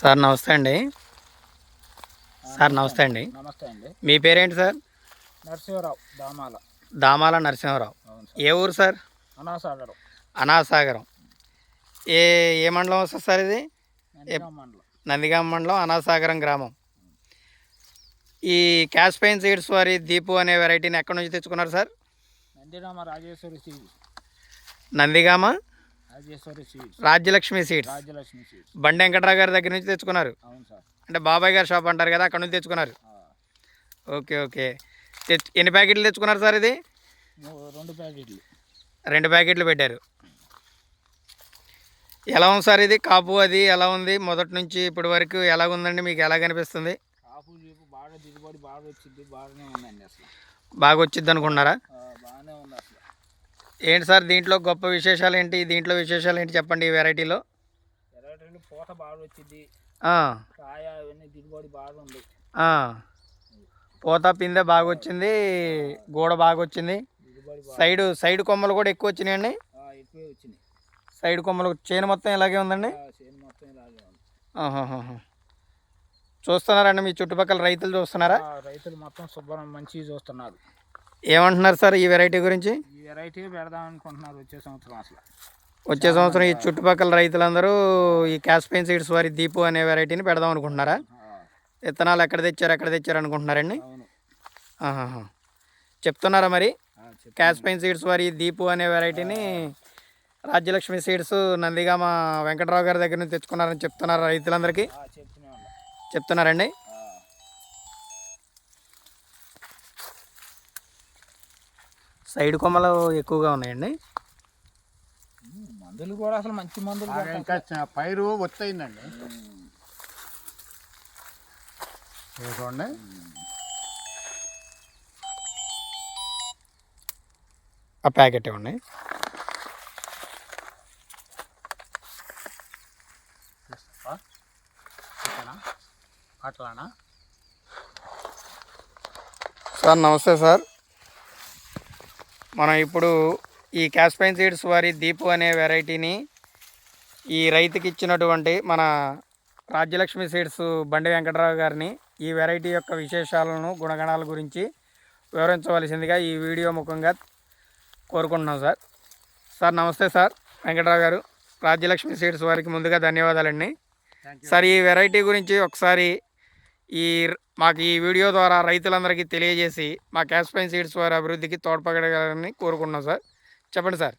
Sir నమస్తే అండి. Sir నమస్తే అండి. నమస్తే అండి. మీ పేరేంటి సార్? నరసింహరావు, దామాల. దామాల నరసింహరావు. ఏ ఊరు సార్? అనాసాగరం. అనాసాగరం. ఏ ఏ మండలం వస్తుంది సార్ ఇది? మండలం, నందిగామ మండలం, అనాసాగరం గ్రామం. ఈ క్యాష్ పెయిన్ సీడ్స్ వారి దీపు అనే వెరైటీని ఎక్కడి నుంచి తెచ్చుకున్నారు sir? Nandigama Rajeshwari seeds. Nandigama Rajeshwari seeds, Rajyalakshmi seeds. Rajalakshmi seeds. బండి వెంకట్రావు గారి దగ్గర నుంచి తెచ్చుకున్నారు. అవును సార్. అంటే బాబాయ్ గారి షాప్ అంటారు కదా, అక్కడ నుంచి తెచ్చుకున్నారు. Okay okay. ఎన్ని ప్యాకెట్లు తెచ్చుకున్నారు సార్ ఇది? 2 ప్యాకెట్లు. 2 ప్యాకెట్లు పెట్టారు. ఎలా ఉంది సార్ ఇది కాపు? అది ఎలా ఉంది మొదటి నుంచి ఇప్పటి వరకు? ఎలా ఉందండి, మీకు ఎలా కనిపిస్తుంది? కాపు జీపు బాగా దిగుబడి బాగా వచ్చింది, బాగానే ఉందండి. అసలు బాగా వచ్చింది అనుకుంటున్నారా? బాగానే ఉంది అసలు. ఏంటి సార్ దీంట్లో గొప్ప విశేషాలు ఏంటి? దీంట్లో విశేషాలు ఏంటి చెప్పండి. ఈ వెరైటీలో పూత బాగా వచ్చింది, కాయ అవన్నీ దిగుబడి బాగుంది. పూత పిందె బాగా వచ్చింది, గోడ బాగా వచ్చింది. సైడ్ కొమ్మలు కూడా ఎక్కువ వచ్చినాయండి. ఎక్కువే వచ్చినాయి. సైడ్ కొమ్మలు చేను మొత్తం ఇలాగే ఉందండి. చేను మొత్తం ఇలాగే ఉంది. చూస్తున్నారండి మీ చుట్టుపక్కల రైతులు చూస్తున్నారా? రైతులు మొత్తం శుభ్రం మంచిగా చూస్తున్నారు. ఏమంటున్నారు సార్ ఈ వెరైటీ గురించి? ఈ వెరైటీ పెడదాం అనుకుంటున్నారు వచ్చే సంవత్సరం. అసలు వచ్చే సంవత్సరం ఈ చుట్టుపక్కల రైతులందరూ ఈ క్యాష్ పెయిన్ సీడ్స్ వారి దీపు అనే వెరైటీని పెడదాం అనుకుంటున్నారా? విత్తనాలు ఎక్కడ తెచ్చారు అనుకుంటున్నారండి? చెప్తున్నారా మరి? క్యాష్ పెయిన్ సీడ్స్ వారి దీపు అనే వెరైటీని రాజ్యలక్ష్మి సీడ్స్ నందిగామ వెంకట్రావు గారి దగ్గర నుంచి తెచ్చుకున్నారని చెప్తున్నారా రైతులందరికీ? చెప్తున్నారండి. సైడ్ కొమ్మలు ఎక్కువగా ఉన్నాయండి. మందులు కూడా అసలు మంచి మందులు, ఇంకా పైరు ఒత్తయిందండి. చూడండి, ఆ ప్యాకెట్ ఇవ్వండి. అట్లానా సార్ నమస్తే సార్. మనం ఇప్పుడు ఈ క్యాష్ పెయిన్ సీడ్స్ వారి దీపు అనే వెరైటీని ఈ రైతుకి ఇచ్చినటువంటి మన రాజ్యలక్ష్మి సీడ్స్ బండి వెంకటరావు గారిని ఈ వెరైటీ యొక్క విశేషాలను, గుణగణాల గురించి వివరించవలసిందిగా ఈ వీడియో ముఖంగా కోరుకుంటున్నాం సార్. సార్ నమస్తే సార్ వెంకటరావు గారు. రాజ్యలక్ష్మి సీడ్స్ వారికి ముందుగా ధన్యవాదాలండి. సార్ ఈ వెరైటీ గురించి ఒకసారి మాకు ఈ వీడియో ద్వారా రైతులందరికీ తెలియజేసి మా క్యాష్ పెయిన్ సీడ్స్ వారి అభివృద్ధికి తోడ్పడగలని కోరుకుంటున్నాం సార్. చెప్పండి సార్.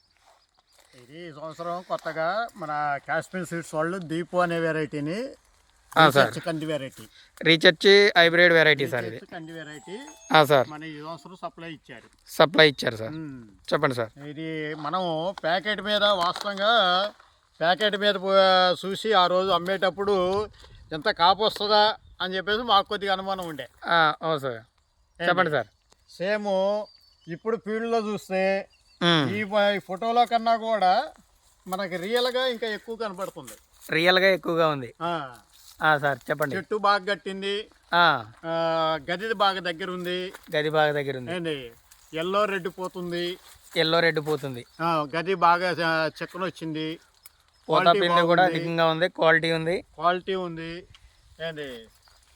ఇది ఈ సంవత్సరం కొత్తగా మన క్యాష్ పెయిన్ సీడ్స్ వాళ్ళు దీపు అనే వెరైటీని కంది variety, research hybrid variety sir. ఇది కంది వెరైటీ సార్ మన ఈ సంవత్సరం సప్లై ఇచ్చారు సార్. చెప్పండి సార్. ఇది మనం ప్యాకెట్ మీద వాస్తవంగా ప్యాకెట్ మీద చూసి ఆ రోజు అమ్మేటప్పుడు ఎంత కాపు వస్తుందా అని చెప్పేసి మాకు కొద్దిగా అనుమానం ఉండే. అవును సార్, చెప్పండి సార్. సేమ్ ఇప్పుడు ఫీల్డ్లో చూస్తే ఈ ఫోటోలో కన్నా కూడా మనకి రియల్గా ఇంకా ఎక్కువ కనపడుతుంది. రియల్గా ఎక్కువగా ఉంది సార్. చెప్పండి. చెట్టు బాగా కట్టింది, గది బాగా దగ్గర ఉంది. ఏంటి ఎల్లో రెడ్ పోతుంది. గది బాగా చెక్కన వచ్చింది. పూత పిండి కూడా అధికంగా ఉంది, క్వాలిటీ ఉంది. ఏంటి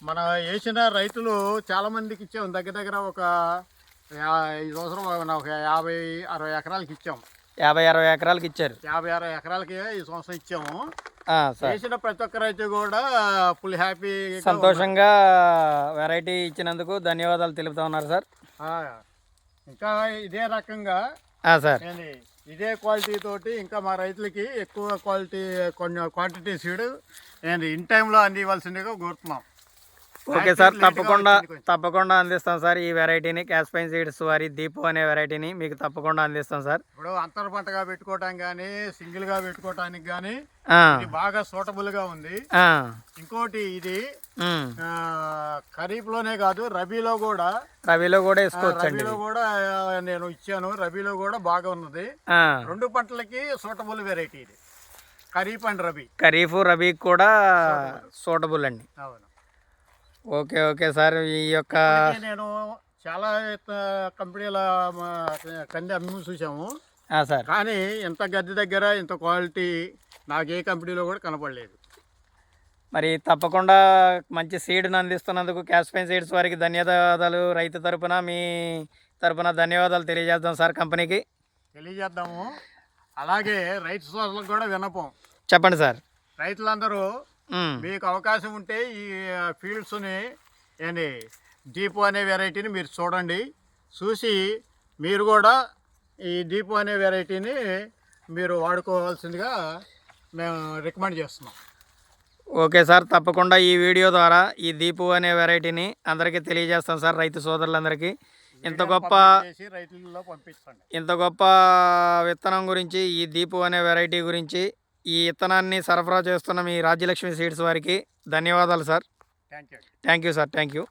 మన వేసిన రైతులు చాలా మందికి ఇచ్చాము. దగ్గర ఒక ఈ సంవత్సరం ఒక 50-60 ఎకరాలకి ఇచ్చాము. 50-60 ఎకరాలకి ఇచ్చారు. 50-60 ఎకరాలకి ఈ సంవత్సరం ఇచ్చాము. వేసిన ప్రతి ఒక్క రైతు కూడా ఫుల్ హ్యాపీ, సంతోషంగా వెరైటీ ఇచ్చినందుకు ధన్యవాదాలు తెలుపుతా ఉన్నారు సార్. ఇంకా ఇదే రకంగా సార్ ఇదే క్వాలిటీ తోటి ఇంకా మా రైతులకి ఎక్కువ క్వాంటిటీ సీడ్ ఇన్ టైంలో అందివ్వాల్సిందిగా కోరుతున్నాం. ఓకే సార్, తప్పకుండా అందిస్తాం సార్. ఈ వెరైటీని క్యాష్ పెయిన్ సీడ్స్ వారి దీపు అనే వెరైటీని మీకు తప్పకుండా అందిస్తాం సార్. ఇప్పుడు అంతర పంటగా పెట్టుకోవటానికి కానీ, సింగిల్ గా పెట్టుకోవటానికి కానీ బాగా సూటబుల్ గా ఉంది. ఇంకోటి ఇది ఖరీఫ్ లోనే కాదు, రబీలో కూడా వేసుకోవచ్చు. రబీలో కూడా నేను ఇచ్చాను. రబీలో కూడా బాగా ఉన్నది. 2 పంటలకి సూటబుల్ వెరైటీ ఇది. ఖరీఫ్ రబీ కూడా సూటబుల్ అండి. అవును. Okay sir. ఈ యొక్క నేను చాలా కంపెనీల కంది అమ్మి చూసాము సార్, కానీ ఇంత గద్దె దగ్గర ఇంత క్వాలిటీ నాకు ఏ కంపెనీలో కూడా కనపడలేదు. మరి తప్పకుండా మంచి సీడ్ని అందిస్తున్నందుకు క్యాస్పైన్ సీడ్స్ వారికి ధన్యవాదాలు. రైతు తరపున మీ తరపున ధన్యవాదాలు తెలియజేద్దాం సార్ కంపెనీకి. తెలియజేద్దాము. అలాగే రైతు సోదరులకు కూడా విన్నపం. చెప్పండి సార్. రైతులందరూ మీకు అవకాశం ఉంటే ఈ ఫీల్డ్స్ని ఏంటి దీపు అనే వెరైటీని మీరు చూడండి. చూసి మీరు కూడా ఈ దీపు అనే వెరైటీని మీరు వాడుకోవాల్సిందిగా మేము రికమెండ్ చేస్తున్నాం. ఓకే సార్, తప్పకుండా ఈ వీడియో ద్వారా ఈ దీపు అనే వెరైటీని అందరికీ తెలియజేస్తాం సార్. రైతు సోదరులందరికీ ఇంత గొప్ప విత్తనం గురించి, ఈ దీపు అనే వెరైటీ గురించి, ఈ విత్తనాన్ని సరఫరా చేస్తున్న మీ రాజ్యలక్ష్మి సీడ్స్ వారికి ధన్యవాదాలు sir. Thank you. Thank you sir. Thank you.